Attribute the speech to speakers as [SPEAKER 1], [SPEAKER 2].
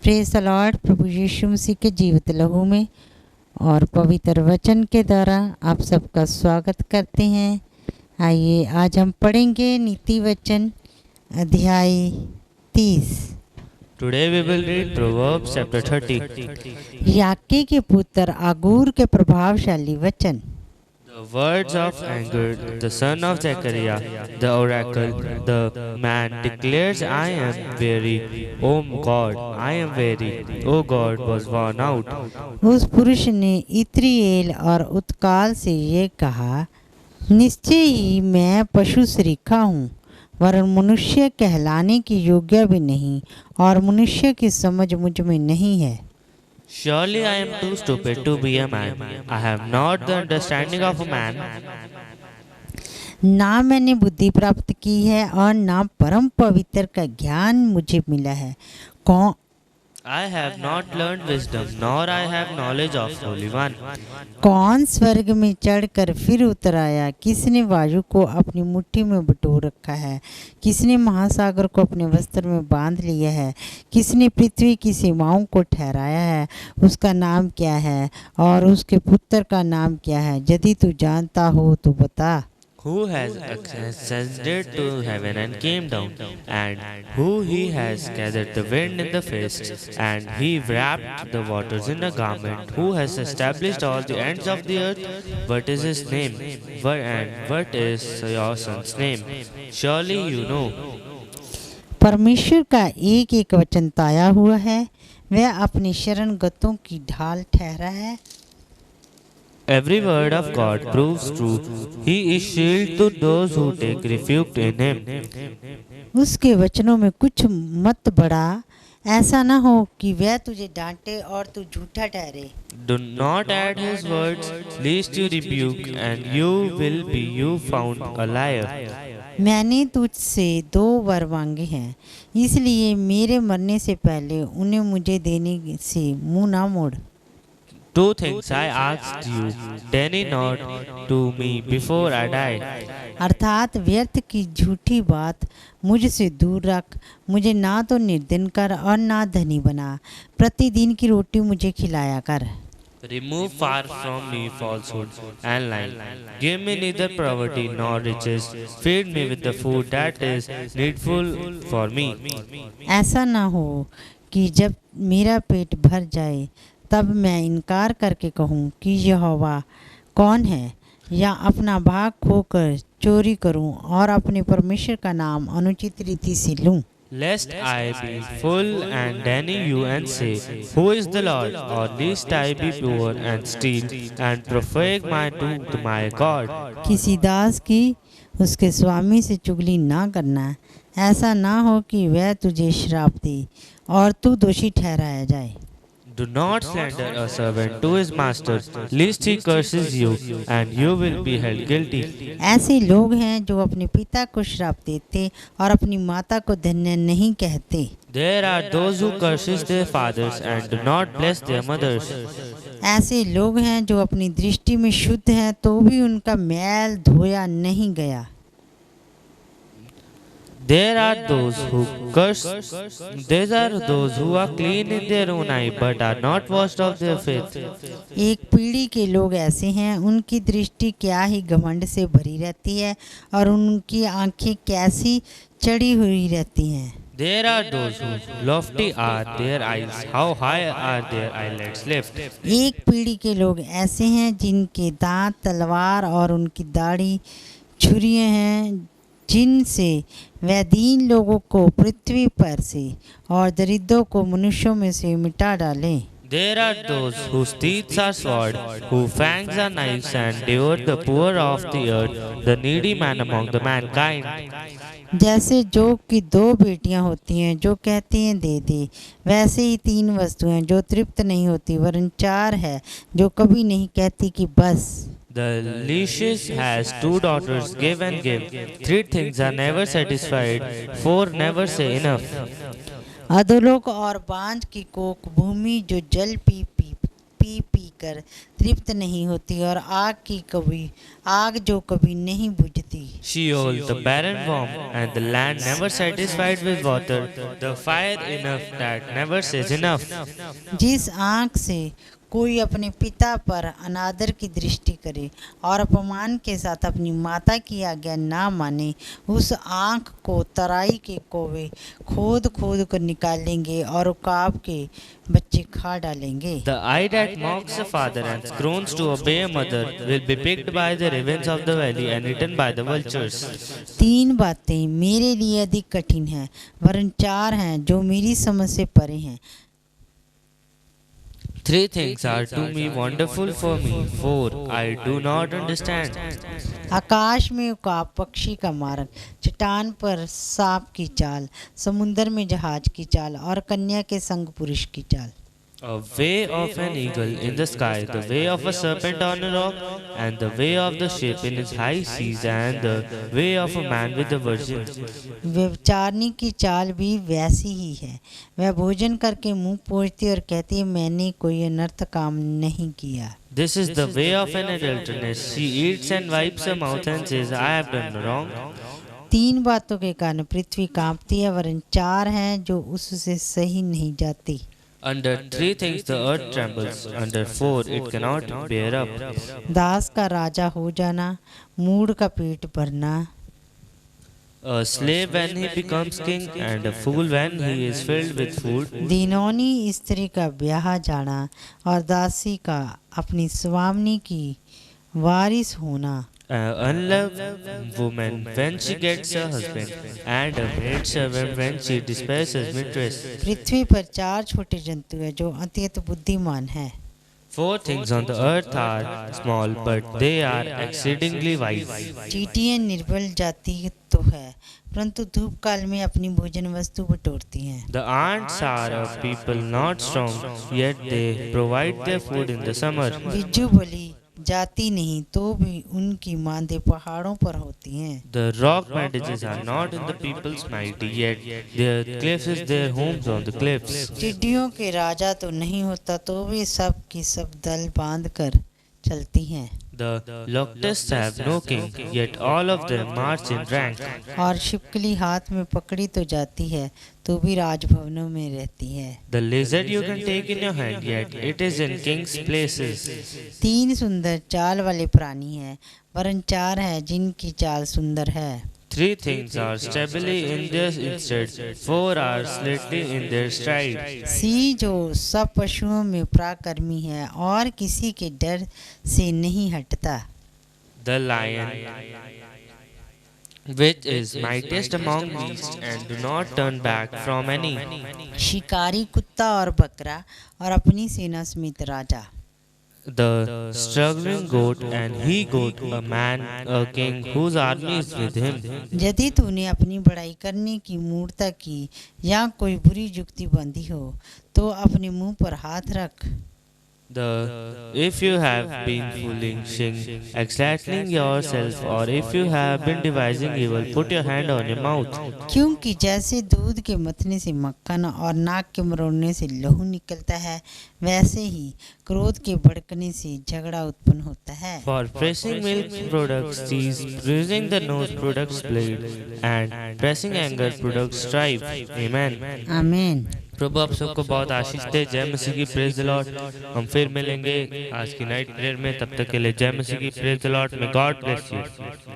[SPEAKER 1] Praise the Lord. प्रभु यीशु मसीह के जीवित लहू में और पवित्र वचन के द्वारा आप सबका स्वागत करते हैं। आइए आज हम पढ़ेंगे नीति वचन अध्याय 30।
[SPEAKER 2] Today we will read Proverbs chapter 30.
[SPEAKER 1] याके के पुत्र आगूर के प्रभावशाली वचन।
[SPEAKER 2] The words of Agur, the son of Zechariah, the oracle, the man declares, I am weary, O God, I am weary, O God was worn out.
[SPEAKER 1] उस पुरुष ने इत्रिएल और उत्काल से ये कहा, निश्चय ही मैं पशु सरीखा हूँ, वरन मनुष्य कहलाने की योग्य भी नहीं, और मनुष्य की समझ मुझ में नहीं है।
[SPEAKER 2] Surely I am too stupid to be a man. I have not the understanding of a man.
[SPEAKER 1] ना मैंने बुद्धि प्राप्त की है और ना परम पवित्र का ज्ञान मुझे मिला है। कौन
[SPEAKER 2] I have not learned wisdom, nor I have knowledge of Holy One.
[SPEAKER 1] कौन स्वर्ग में चढ़कर फिर उतर आया? किसने वायु को अपनी मुट्ठी में बटोर रखा है? किसने महासागर को अपने वस्त्र में बांध लिया है? किसने पृथ्वी की सीमाओं को ठहराया है? उसका नाम क्या है और उसके पुत्र का नाम क्या है? यदि तू जानता हो तो बता।
[SPEAKER 2] Who has ascended to heaven and came down, and who he has gathered the wind in the fist, and he wrapped the waters in a garment, who has established all the ends of the earth? What is his name? And what is your son's name? Surely you know.
[SPEAKER 1] परमेश्वर का एक एक वचन ताया हुआ है, वह अपनी शरणगतों की ढाल ठहरा है।
[SPEAKER 2] Every word of God proves true. He is shield to those who take refuge in him.
[SPEAKER 1] उसके वचनों में कुछ मत बढ़ा, ऐसा न हो कि वह तुझे डांटे और तू झूठा ठहरे।
[SPEAKER 2] Do not add his words, lest you rebuke, and you will be found a liar.
[SPEAKER 1] मैंने तुझसे 2 वर मांगे हैं, इसलिए मेरे मरने से पहले उन्हें मुझे देने से मुंह ना मोड़।
[SPEAKER 2] 2 things I asked you, deny not to me before I die.
[SPEAKER 1] अर्थात व्यर्थ की झूठी बात मुझसे दूर रख, मुझे ना तो निर्धन कर और ना धनी बना, प्रतिदिन की रोटी मुझे खिलाया कर।
[SPEAKER 2] Remove far from me falsehood and lying. Give me neither poverty nor riches. Feed me with the food that is needful for me.
[SPEAKER 1] ऐसा ना हो कि जब मेरा पेट भर जाए तब मैं इनकार करके कहूँ कि यहोवा कौन है, या अपना भाग खोकर चोरी करूँ और अपने परमेश्वर का नाम अनुचित रीति से लूँ।
[SPEAKER 2] Lest I be full and deny you and say, Who is the Lord? Or lest I be poor and steal and profane my God.
[SPEAKER 1] किसी दास की उसके स्वामी से चुगली ना करना, ऐसा ना हो कि वह तुझे श्राप दे और तू दोषी ठहराया जाए।
[SPEAKER 2] Do not slander a servant to his master, lest he curses you, and you will be held guilty.
[SPEAKER 1] ऐसे लोग हैं जो अपने पिता को श्राप देते और अपनी माता को धन्य नहीं कहते।
[SPEAKER 2] There are those who curses their fathers and do not bless their mothers.
[SPEAKER 1] ऐसे लोग हैं जो अपनी दृष्टि में शुद्ध हैं तो भी उनका मैल धोया नहीं गया।
[SPEAKER 2] There are those who curse. There are those who are clean in their own eye, but are not washed of their faith.
[SPEAKER 1] एक पीढ़ी के लोग ऐसे हैं, उनकी दृष्टि क्या ही घमंड से भरी रहती है और उनकी आंखें कैसी चढ़ी हुई रहती हैं।
[SPEAKER 2] There are those who lofty are their eyes, how high are their eyelids lift.
[SPEAKER 1] एक पीढ़ी के लोग ऐसे हैं जिनके दांत तलवार और उनकी दाढ़ी छुरियां हैं, जिनसे वह दीन लोगों को पृथ्वी पर से और दरिद्रों को मनुष्यों में से मिटा डालें।
[SPEAKER 2] There are those whose teeth are sword, whose fangs are knives, and devour the poor of the earth, the needy man among the mankind.
[SPEAKER 1] जैसे जोग की 2 बेटियां होती हैं जो कहती हैं दे दे, वैसे ही 3 वस्तुएं जो तृप्त नहीं होती, वरन 4 है जो कभी नहीं कहती कि बस।
[SPEAKER 2] The leashes has 2 daughters, give and give. 3 things are never satisfied, 4 never say enough.
[SPEAKER 1] अधोलोक और बांझ की कोक भूमि जो जल पी कर तृप्त नहीं होती, और आग जो कभी नहीं बुझती। देती।
[SPEAKER 2] Sheol, the barren worm, and the land never satisfied with water, the fire enough that never says enough.
[SPEAKER 1] जिस आँख से कोई अपने पिता पर अनादर की दृष्टि करे और अपमान के साथ अपनी माता की आज्ञा ना माने, उस आँख को तराई के कौवे खोद खोद कर निकालेंगे और उकाब के बच्चे खा डालेंगे।
[SPEAKER 2] The eye that mocks a father and scorns to obey a mother will be picked by the ravens of the valley and eaten by the vultures.
[SPEAKER 1] 3 बातें मेरे लिए अधिक कठिन हैं, वरन 4 हैं जो मेरी समझ से परे हैं।
[SPEAKER 2] 3 things are to me wonderful for me, 4 I do not understand.
[SPEAKER 1] आकाश में उकाब पक्षी का मार्ग, चट्टान पर सांप की चाल, समुंदर में जहाज की चाल और कन्या के संग पुरुष की चाल।
[SPEAKER 2] A way of an eagle in the sky, the way of a serpent on a rock, and the way of the ship in its high seas, and the way of a man with a virgin.
[SPEAKER 1] व्यभिचारिणी की चाल भी वैसी ही है। वह भोजन करके मुंह पोंछती और कहती है, मैंने कोई अनर्थ काम नहीं किया।
[SPEAKER 2] This is the way of an adulteress. She eats and wipes her mouth and says, I have done wrong.
[SPEAKER 1] 3 बातों के कारण पृथ्वी कांपती है, वरन 4 हैं जो उससे सही नहीं जाती।
[SPEAKER 2] Under 3 things the earth trembles, under 4 it cannot bear up.
[SPEAKER 1] दास का राजा हो जाना, मूढ़ का पेट भरना,
[SPEAKER 2] A slave when he becomes king, and a fool when he is filled with food.
[SPEAKER 1] दीनौनी स्त्री का ब्याह जाना और दासी का अपनी स्वामिनी की वारिस होना।
[SPEAKER 2] An unloved woman when she gets a husband, and a maid servant when she despises mistress.
[SPEAKER 1] पृथ्वी पर 4 छोटे जंतु हैं जो अत्यंत बुद्धिमान हैं।
[SPEAKER 2] 4 things on the earth are small, but they are exceedingly wise.
[SPEAKER 1] चींटियां निर्बल जाति तो है, परंतु धूप काल में अपनी भोजन वस्तु बटोरती हैं।
[SPEAKER 2] The ants are a people not strong, yet they provide their food in the summer.
[SPEAKER 1] बिज्जू बलि जाती नहीं तो भी उनकी मांदें पहाड़ों पर होती हैं।
[SPEAKER 2] The rock bandages are not in the people's mighty, yet their cliffs is their homes on the cliffs.
[SPEAKER 1] टिड्डियों के राजा तो नहीं होता तो भी सब की सब दल बांध कर चलती हैं।
[SPEAKER 2] The locusts have no king, yet all of them march in rank.
[SPEAKER 1] और छिपकली हाथ में पकड़ी तो जाती है तो भी राजभवनों में रहती है।
[SPEAKER 2] The lizard you can take in your hand, yet it is in king's places.
[SPEAKER 1] 3 सुंदर चाल वाले प्राणी हैं, वरन 4 हैं जिनकी चाल सुंदर है।
[SPEAKER 2] 3 things are stably in their instead, 4 are slightly in their stride.
[SPEAKER 1] Singh जो सब पशुओं में पराक्रमी है और किसी के डर से नहीं हटता।
[SPEAKER 2] The lion, which is mightiest among beasts, and do not turn back from any.
[SPEAKER 1] शिकारी कुत्ता और बकरा और अपनी सेना समेत राजा।
[SPEAKER 2] The struggling goat and he goat, a man, a king whose army is with him.
[SPEAKER 1] यदि तूने अपनी बड़ाई करने की मूर्ता की या कोई बुरी जुक्ति बंधी हो तो अपने मुंह पर हाथ रख।
[SPEAKER 2] If you have been fooling, exalting yourself, or if you have been devising evil, put your hand on your mouth.
[SPEAKER 1] क्योंकि जैसे दूध के मथने से मक्खन और नाक के मरोड़ने से लहू निकलता है, वैसे ही क्रोध के भड़कने से झगड़ा उत्पन्न होता है।
[SPEAKER 2] For pressing milk products tease, bruising the nose products bleed, and pressing anger products strife. Amen.
[SPEAKER 1] आमीन।
[SPEAKER 2] प्रभु आप सबको बहुत आशीष दे। जय मसीह की, प्रेज द लॉर्ड। हम फिर मिलेंगे आज की नाइट प्रेयर में, तब तक के लिए जय मसीह की, praise the Lord. May God bless you.